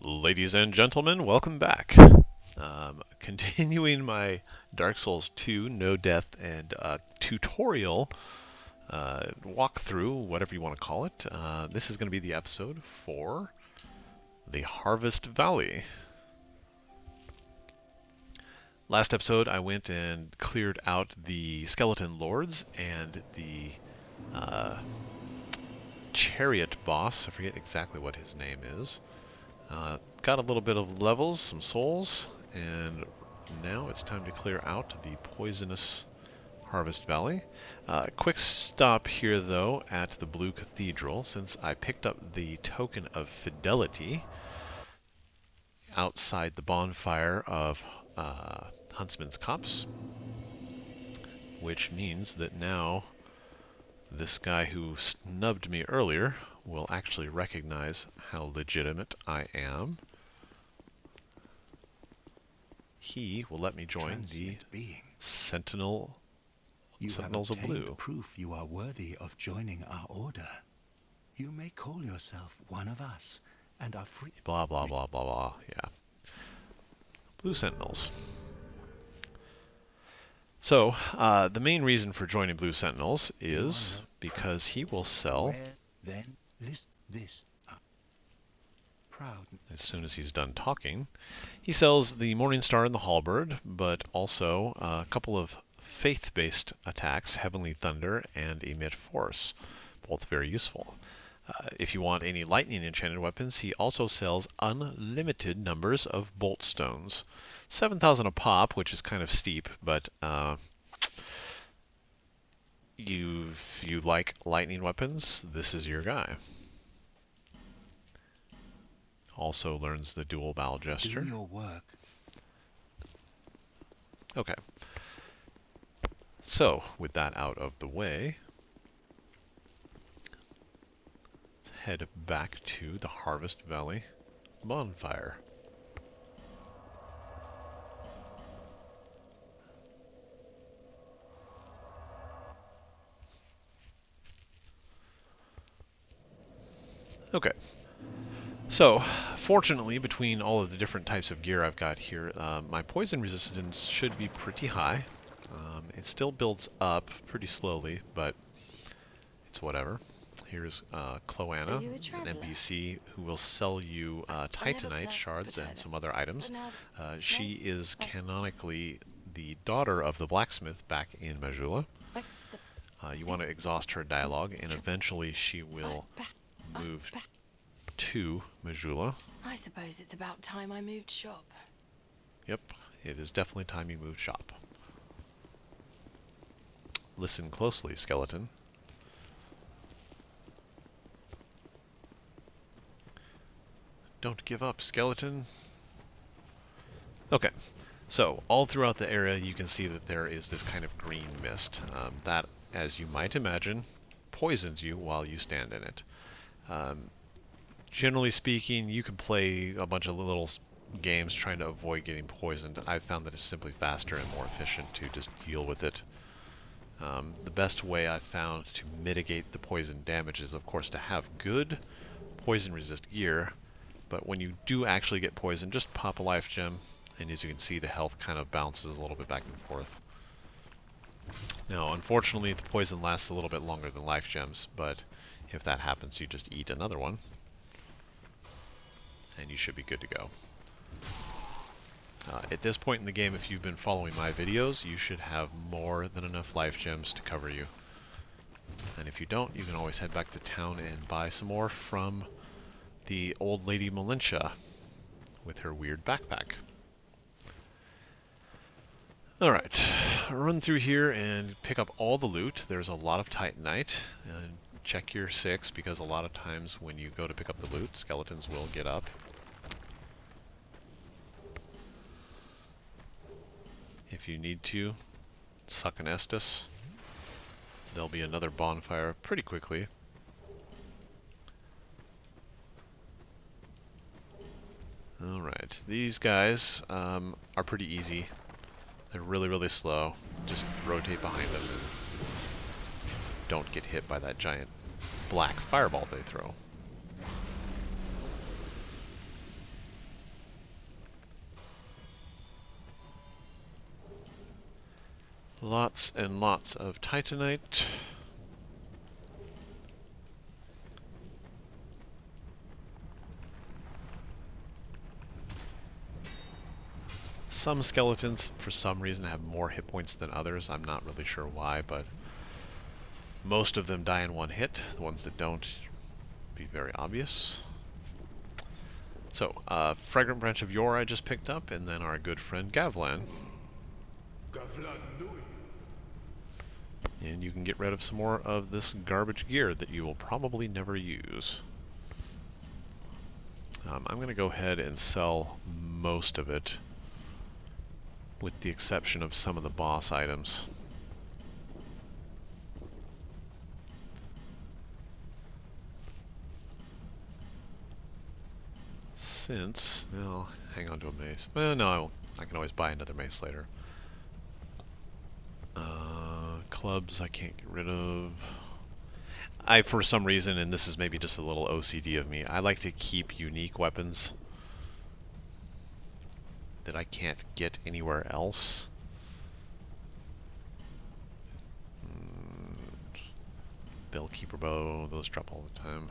Ladies and gentlemen, welcome back. Continuing my Dark Souls 2 No Death and tutorial walkthrough, whatever you want to call it. This is going to be the episode for the Harvest Valley. Last episode, I went and cleared out the Skeleton Lords and the Chariot boss. I forget exactly what his name is. Got a little bit of levels, some souls, and now it's time to clear out the poisonous Harvest Valley. Quick stop here, though, at the Blue Cathedral, since I picked up the Token of Fidelity outside the Bonfire of Huntsman's Copse, which means that now this guy who snubbed me earlier will actually recognize how legitimate I am. He will let me join the Sentinels of Blue. Proof you are worthy of joining our order. You may call yourself one of us and are free. Blah blah blah blah blah. Yeah. Blue Sentinels. So, the main reason for joining Blue Sentinels is because he will sell, then list this up. Proud. As soon as he's done talking, he sells the Morning Star and the Halberd, but also a couple of faith-based attacks, Heavenly Thunder and Emit Force, both very useful. If you want any lightning enchanted weapons, he also sells unlimited numbers of bolt stones. 7,000 a pop, which is kind of steep, but if you like lightning weapons, this is your guy. Also learns the dual bow gesture. Do your work. Okay. So, with that out of the way, let's head back to the Harvest Valley Bonfire. Okay. So, fortunately, between all of the different types of gear I've got here, my poison resistance should be pretty high. It still builds up pretty slowly, but it's whatever. Here's Cloanna, an NPC who will sell you Titanite shards and some other items. She is canonically the daughter of the blacksmith back in Majula. You want to exhaust her dialogue, and eventually she will move to Majula. I suppose it's about time I moved shop. Yep, it is definitely time you moved shop. Listen closely, skeleton. Don't give up, skeleton. Okay, so all throughout the area you can see that there is this kind of green mist. That, as you might imagine, poisons you while you stand in it. Generally speaking, you can play a bunch of little games trying to avoid getting poisoned. I've found that it's simply faster and more efficient to just deal with it. The best way I've found to mitigate the poison damage is, of course, to have good poison resist gear, but when you do actually get poisoned, just pop a life gem, and as you can see, the health kind of bounces a little bit back and forth. Now, unfortunately, the poison lasts a little bit longer than life gems, but if that happens, you just eat another one, and you should be good to go. At this point in the game, if you've been following my videos, you should have more than enough life gems to cover you. And if you don't, you can always head back to town and buy some more from the old lady Melintia with her weird backpack. Alright, run through here and pick up all the loot. There's a lot of Titanite. And check your 6, because a lot of times when you go to pick up the loot, skeletons will get up. If you need to, suck an Estus. There'll be another bonfire pretty quickly. Alright, these guys are pretty easy. They're really, really slow. Just rotate behind them and don't get hit by that giant black fireball they throw. Lots and lots of Titanite. Some skeletons, for some reason, have more hit points than others. I'm not really sure why, but most of them die in one hit. The ones that don't, be very obvious. So, Fragrant Branch of Yore I just picked up, and then our good friend Gavlan. And you can get rid of some more of this garbage gear that you will probably never use. I'm going to go ahead and sell most of it, with the exception of some of the boss items. Since, well, hang on to a mace. Well, no, I can always buy another mace later. Clubs I can't get rid of. For some reason, and this is maybe just a little OCD of me, I like to keep unique weapons that I can't get anywhere else. Bellkeeper bow, those drop all the time.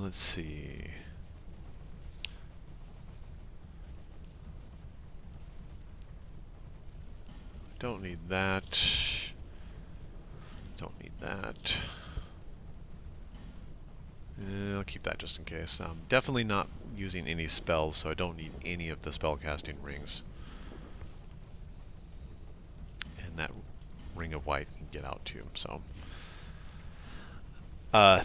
Let's see. Don't need that. Don't need that. I'll keep that just in case. Definitely not using any spells, so I don't need any of the spellcasting rings. And that ring of white can get out too, so.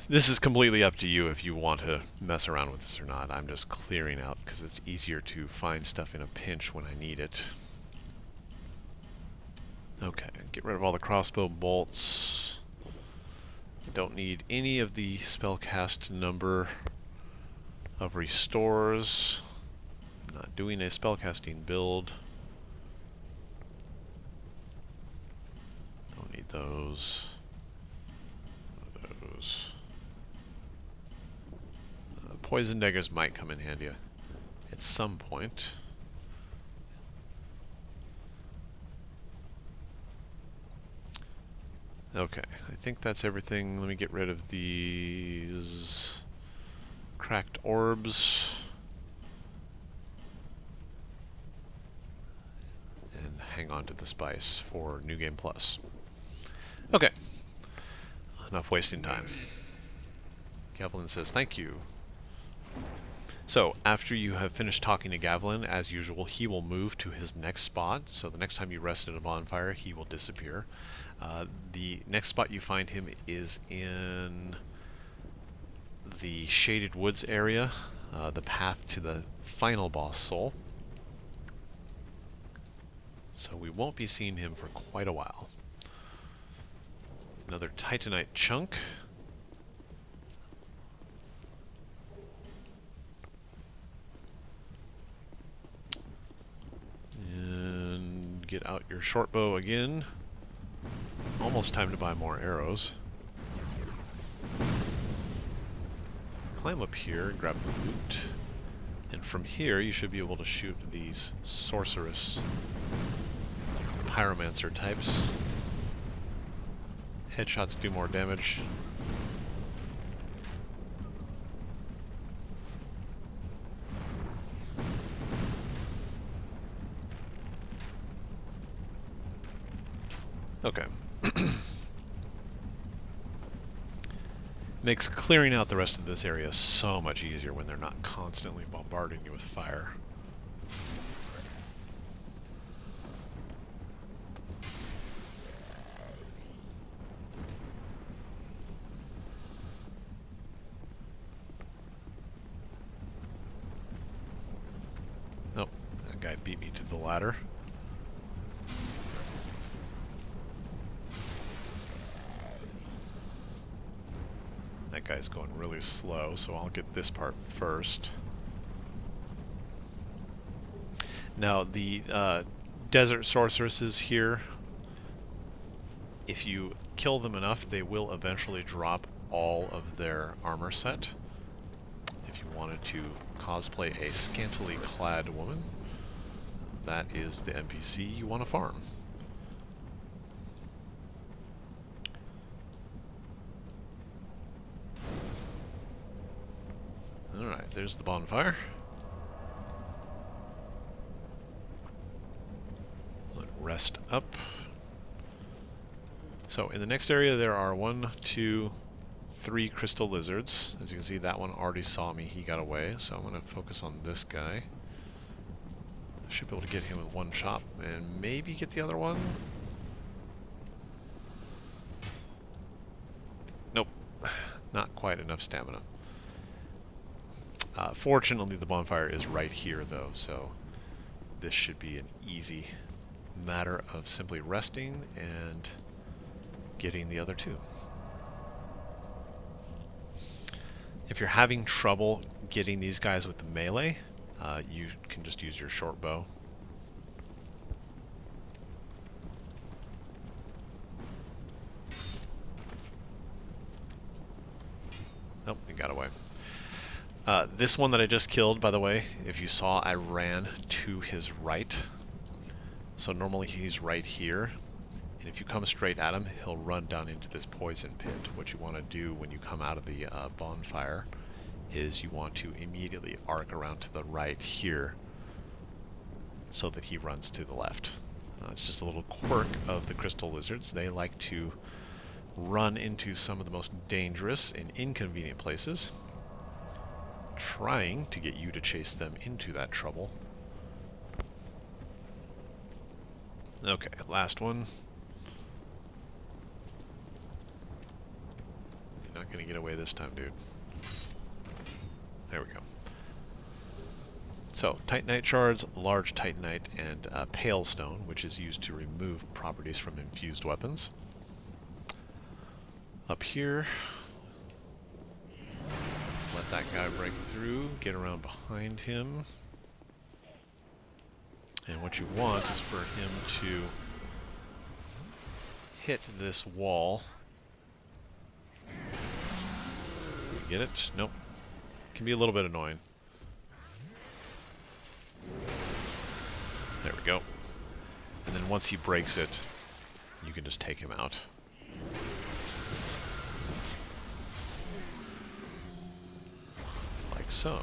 This is completely up to you if you want to mess around with this or not. I'm just clearing out because it's easier to find stuff in a pinch when I need it. Okay, get rid of all the crossbow bolts. Don't need any of the spellcast number of restores. I'm not doing a spellcasting build. Don't need those. Poison daggers might come in handy at some point. Okay, I think that's everything. Let me get rid of these cracked orbs. And hang on to the spice for New Game Plus. Okay, enough wasting time. Gavlan says thank you. So, after you have finished talking to Gavlan, as usual, he will move to his next spot. So the next time you rest at a bonfire, he will disappear. The next spot you find him is in the Shaded Woods area, the path to the final boss soul. So we won't be seeing him for quite a while. Another Titanite chunk. And get out your short bow again. Almost time to buy more arrows. Climb up here and grab the loot. And from here you should be able to shoot these sorceress pyromancer types. Headshots do more damage. Okay. Makes clearing out the rest of this area so much easier when they're not constantly bombarding you with fire. Nope, that guy beat me to the ladder. That guy's going really slow, so I'll get this part first. Now, the desert sorceresses here, if you kill them enough, they will eventually drop all of their armor set. If you wanted to cosplay a scantily clad woman, that is the NPC you want to farm. Alright, there's the bonfire. Rest up. So in the next area there are 1, 2, 3 crystal lizards. As you can see, that one already saw me, he got away, so I'm going to focus on this guy. I should be able to get him with one shot, and maybe get the other one. Nope, not quite enough stamina. Fortunately, the bonfire is right here, though, so this should be an easy matter of simply resting and getting the other two. If you're having trouble getting these guys with the melee, you can just use your short bow. Nope, he got away. This one that I just killed, by the way, if you saw, I ran to his right. So normally he's right here. And if you come straight at him, he'll run down into this poison pit. What you want to do when you come out of the bonfire is you want to immediately arc around to the right here so that he runs to the left. It's just a little quirk of the crystal lizards. They like to run into some of the most dangerous and inconvenient places, trying to get you to chase them into that trouble. Okay, last one. You're not going to get away this time, dude. There we go. So, Titanite shards, large Titanite, and Pale Stone, which is used to remove properties from infused weapons. Up here, let that guy break through, get around behind him. And what you want is for him to hit this wall. You get it? Nope. Can be a little bit annoying. There we go. And then once he breaks it, you can just take him out. Like so.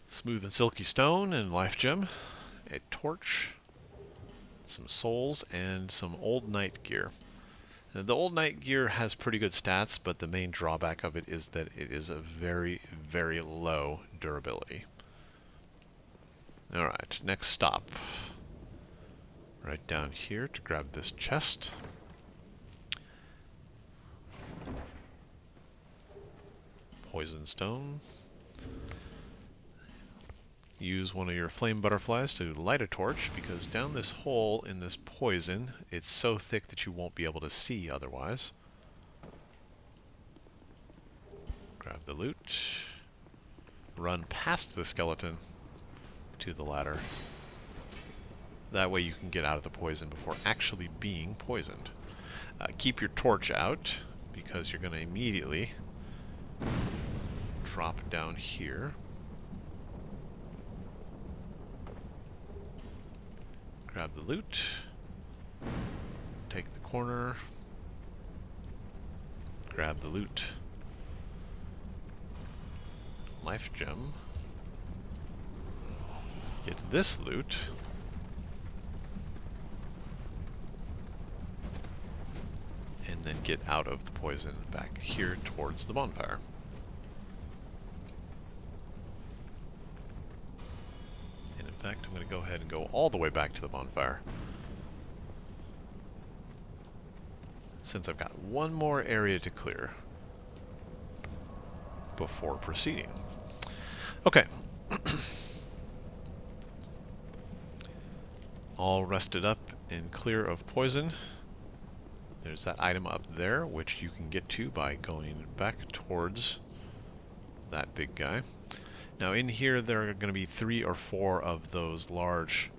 Smooth and silky stone and life gem, a torch, some souls, and some old knight gear. Now, the old knight gear has pretty good stats, but the main drawback of it is that it is a very, very low durability. Alright, next stop. Right down here to grab this chest. Poison stone. Use one of your flame butterflies to light a torch, because down this hole in this poison, it's so thick that you won't be able to see otherwise. Grab the loot. Run past the skeleton to the ladder. That way you can get out of the poison before actually being poisoned. Keep your torch out, because you're going to immediately drop down here. Grab the loot. Take the corner. Grab the loot. Life gem. Get this loot. And then get out of the poison back here towards the bonfire. And in fact, I'm going to go ahead and go all the way back to the bonfire, since I've got one more area to clear before proceeding. Okay. All rested up and clear of poison. There's that item up there, which you can get to by going back towards that big guy. Now in here there are going to be 3 or 4 of those large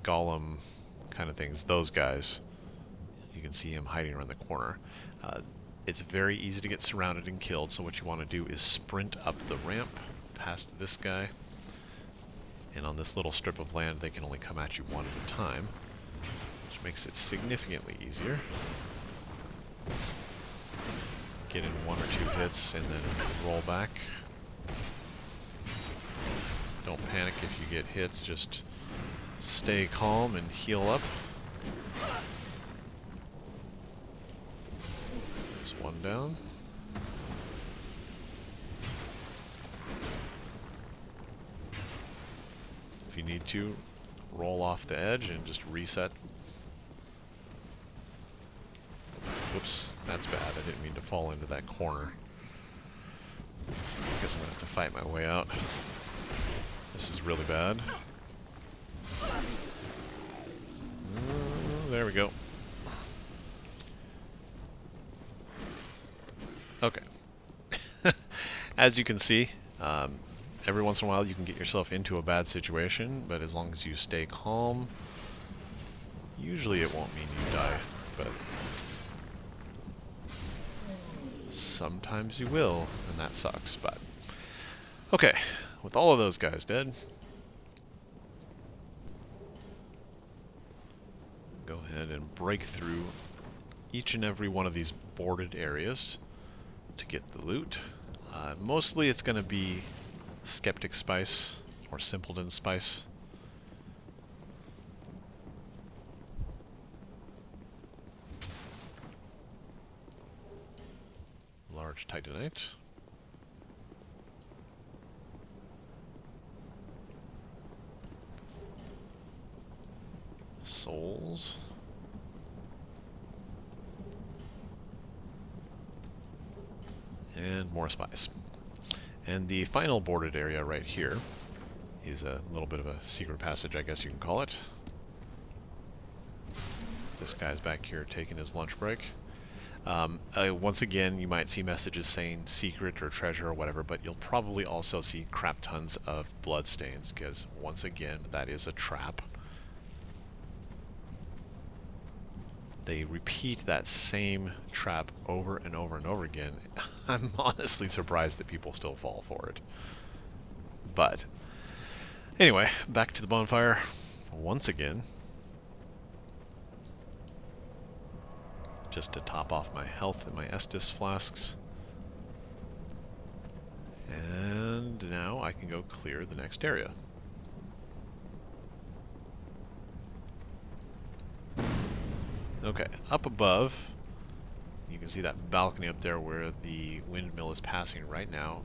golem kind of things, those guys. You can see him hiding around the corner. It's very easy to get surrounded and killed, so what you want to do is sprint up the ramp past this guy. And on this little strip of land, they can only come at you one at a time, which makes it significantly easier. Get in 1 or 2 hits and then roll back. Don't panic if you get hit, just stay calm and heal up. There's one down. If you need to, roll off the edge and just reset. Whoops, that's bad. I didn't mean to fall into that corner. I guess I'm going to have to fight my way out. This is really bad. There we go. Okay. As you can see, every once in a while you can get yourself into a bad situation, but as long as you stay calm, usually it won't mean you die, but sometimes you will, and that sucks, but okay, with all of those guys dead, go ahead and break through each and every one of these boarded areas to get the loot. Mostly it's going to be Skeptic Spice or Simpleton Spice. Large Titanite. Souls. And more spies. And the final boarded area right here is a little bit of a secret passage, I guess you can call it. This guy's back here taking his lunch break. Once again, you might see messages saying secret or treasure or whatever, but you'll probably also see crap tons of bloodstains, because once again, that is a trap. They repeat that same trap over and over and over again. I'm honestly surprised that people still fall for it. But anyway, back to the bonfire once again. Just to top off my health and my Estus flasks. And now I can go clear the next area. Okay, up above, you can see that balcony up there where the windmill is passing right now.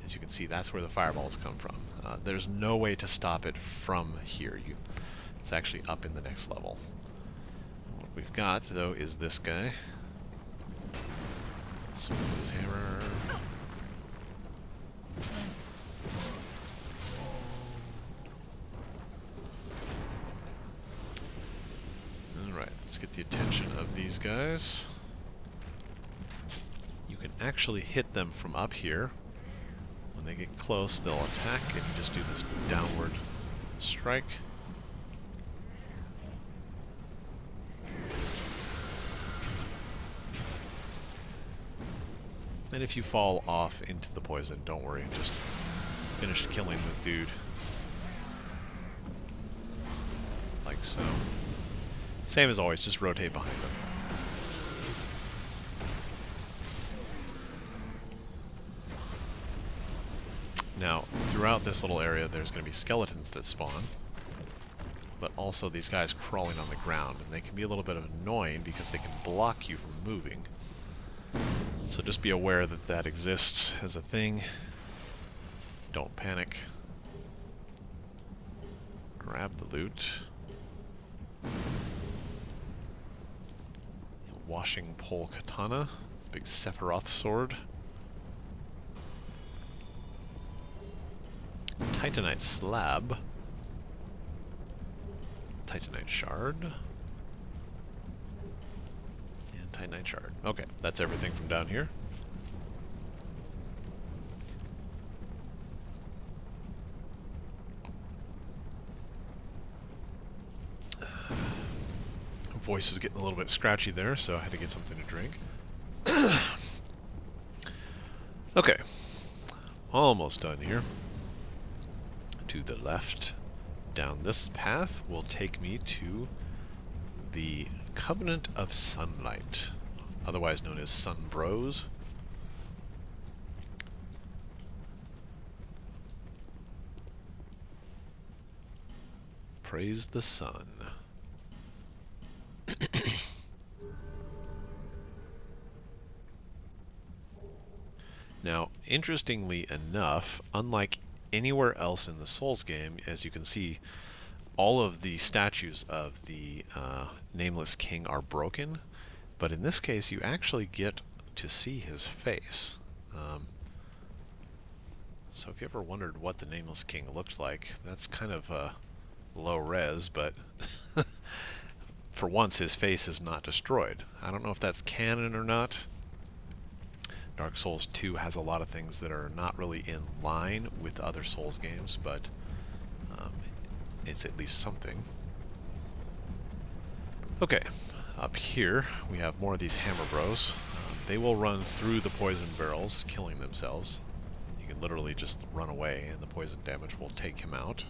As you can see, that's where the fireballs come from. There's no way to stop it from here. It's actually up in the next level. What we've got, though, is this guy. Swings his hammer. Alright, let's get the attention of these guys. You can actually hit them from up here. When they get close, they'll attack, and you just do this downward strike. And if you fall off into the poison, don't worry, just finish killing the dude. Like so. Same as always, just rotate behind him. Now, throughout this little area, there's going to be skeletons that spawn, but also these guys crawling on the ground, and they can be a little bit annoying because they can block you from moving. So just be aware that that exists as a thing. Don't panic. Grab the loot. Washing pole katana, big Sephiroth sword. Titanite slab. Titanite shard. And Titanite shard. Okay, that's everything from down here. voice was getting a little bit scratchy there, so I had to get something to drink. Okay, almost done here. To the left, down this path will take me to the Covenant of Sunlight, otherwise known as Sun Bros. Praise the sun. Now, interestingly enough, unlike anywhere else in the Souls game, as you can see, all of the statues of the Nameless King are broken, but in this case you actually get to see his face. So if you ever wondered what the Nameless King looked like, that's kind of low res, but for once his face is not destroyed. I don't know if that's canon or not. Dark Souls 2 has a lot of things that are not really in line with other Souls games, but it's at least something. Okay, up here we have more of these hammer bros. They will run through the poison barrels, killing themselves. You can literally just run away and the poison damage will take him out.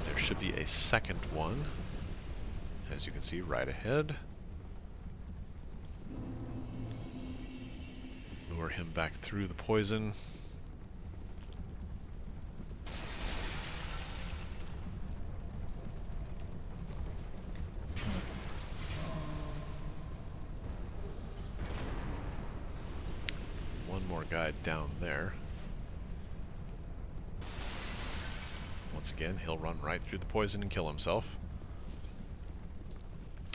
There should be a second one, as you can see right ahead. Lure him back through the poison. One more guy down there. Once again, he'll run right through the poison and kill himself.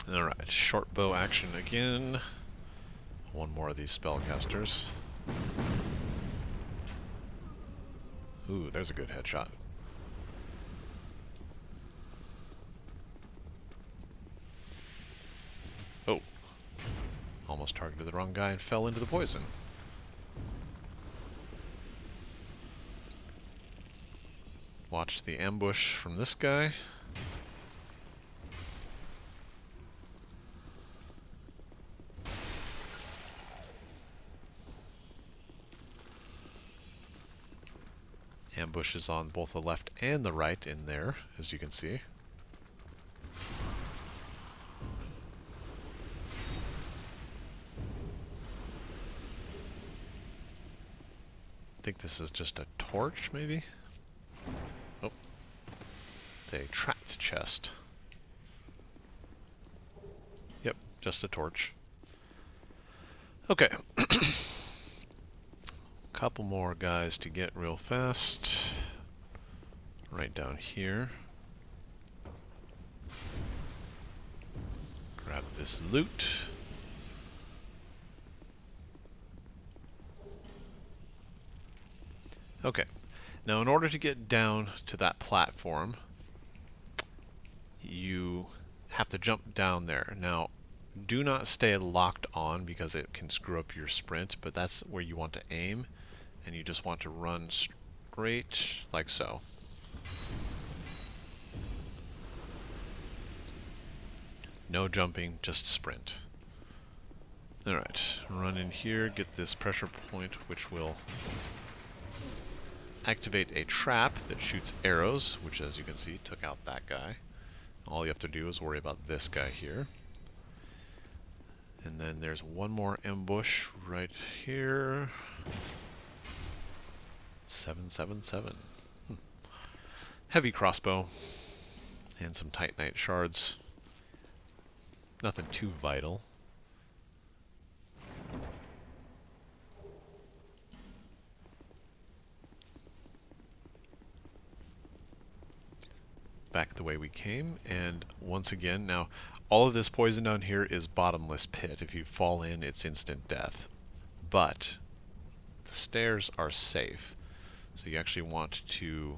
Alright, short bow action again. One more of these spellcasters. Ooh, there's a good headshot. Oh. Almost targeted the wrong guy and fell into the poison. Watch the ambush from this guy. Ambushes on both the left and the right in there, as you can see. I think this is just a torch, maybe? Oh. It's a trapped chest. Yep, just a torch. Okay. Couple more guys to get real fast. Right down here. Grab this loot. Okay. Now in order to get down to that platform, you have to jump down there. Now, do not stay locked on because it can screw up your sprint, but that's where you want to aim, and you just want to run straight like so. No jumping, just sprint. Alright, run in here, get this pressure point, which will activate a trap that shoots arrows, which as you can see took out that guy. All you have to do is worry about this guy here. And then there's one more ambush right here. 777. Heavy crossbow and some Titanite shards. Nothing too vital. Back the way we came, and once again, now all of this poison down here is bottomless pit. If you fall in, it's instant death. But the stairs are safe, so you actually want to,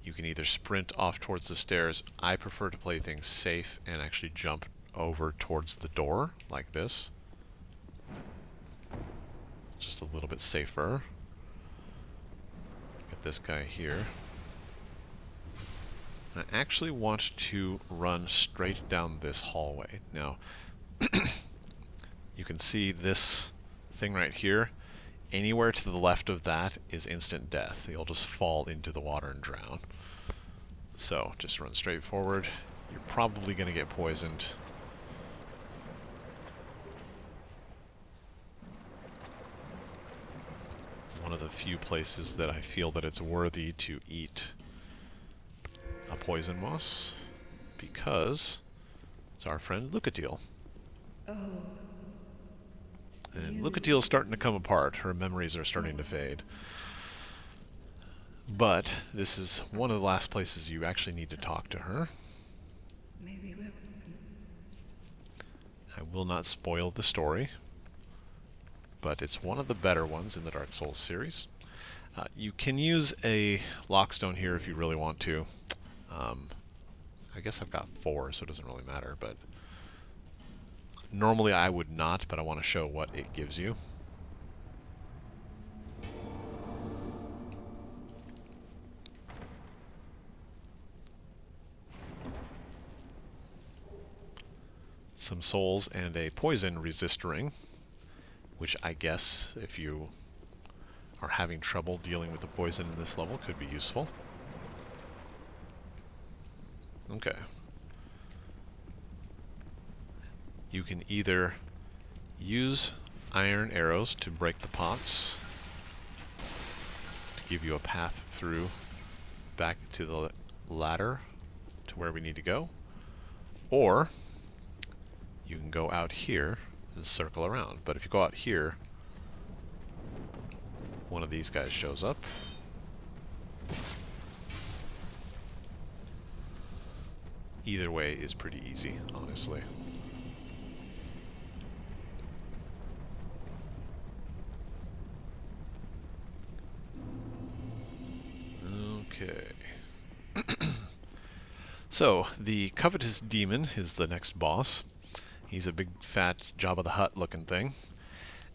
you can either sprint off towards the stairs. I prefer to play things safe and actually jump over towards the door like this. Just a little bit safer. Get this guy here. I actually want to run straight down this hallway. Now, you can see this thing right here. Anywhere to the left of that is instant death. You'll just fall into the water and drown. So, just run straight forward. You're probably going to get poisoned. One of the few places that I feel that it's worthy to eat a poison moss, because it's our friend Lucatiel. Oh. And Lucatiel's starting to come apart. Her memories are starting to fade. But this is one of the last places you actually need to talk to her. Maybe we're... I will not spoil the story, but it's one of the better ones in the Dark Souls series. You can use a lockstone here if you really want to. I guess I've got 4, so it doesn't really matter, but normally I would not, but I want to show what it gives you. Some souls and a poison resist ring, which I guess if you are having trouble dealing with the poison in this level could be useful. Okay. You can either use iron arrows to break the pots to give you a path through back to the ladder to where we need to go, or you can go out here and circle around. But if you go out here, one of these guys shows up. Either way is pretty easy, honestly. Okay. So, the Covetous Demon is the next boss. He's a big, fat Jabba the Hutt looking thing.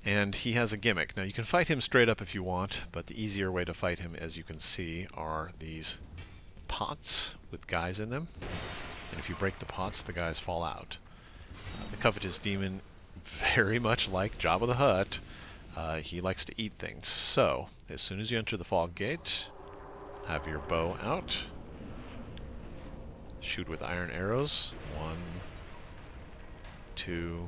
And he has a gimmick. Now, you can fight him straight up if you want, but the easier way to fight him, as you can see, are these pots with guys in them. And if you break the pots, the guys fall out. The Covetous Demon, very much like Jabba the Hutt, he likes to eat things. So, as soon as you enter the Fog Gate, have your bow out. Shoot with iron arrows. 1, 2,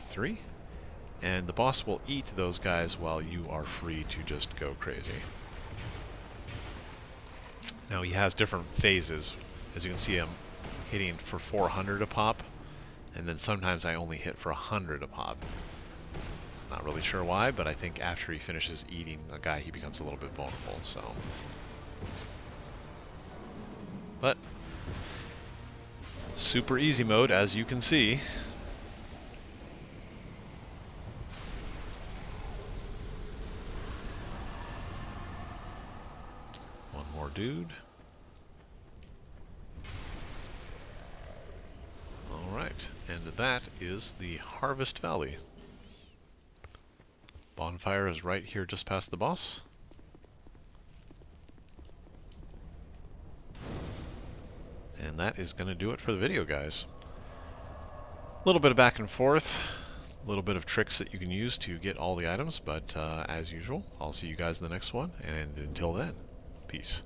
3. And the boss will eat those guys while you are free to just go crazy. Now he has different phases. As you can see, I'm hitting for 400 a pop, and then sometimes I only hit for 100 a pop. Not really sure why, but I think after he finishes eating a guy, he becomes a little bit vulnerable, so... But, super easy mode, as you can see. One more dude. Alright, and that is the Harvest Valley. Bonfire is right here just past the boss. And that is going to do it for the video, guys. A little bit of back and forth, a little bit of tricks that you can use to get all the items, but as usual, I'll see you guys in the next one, and until then, peace.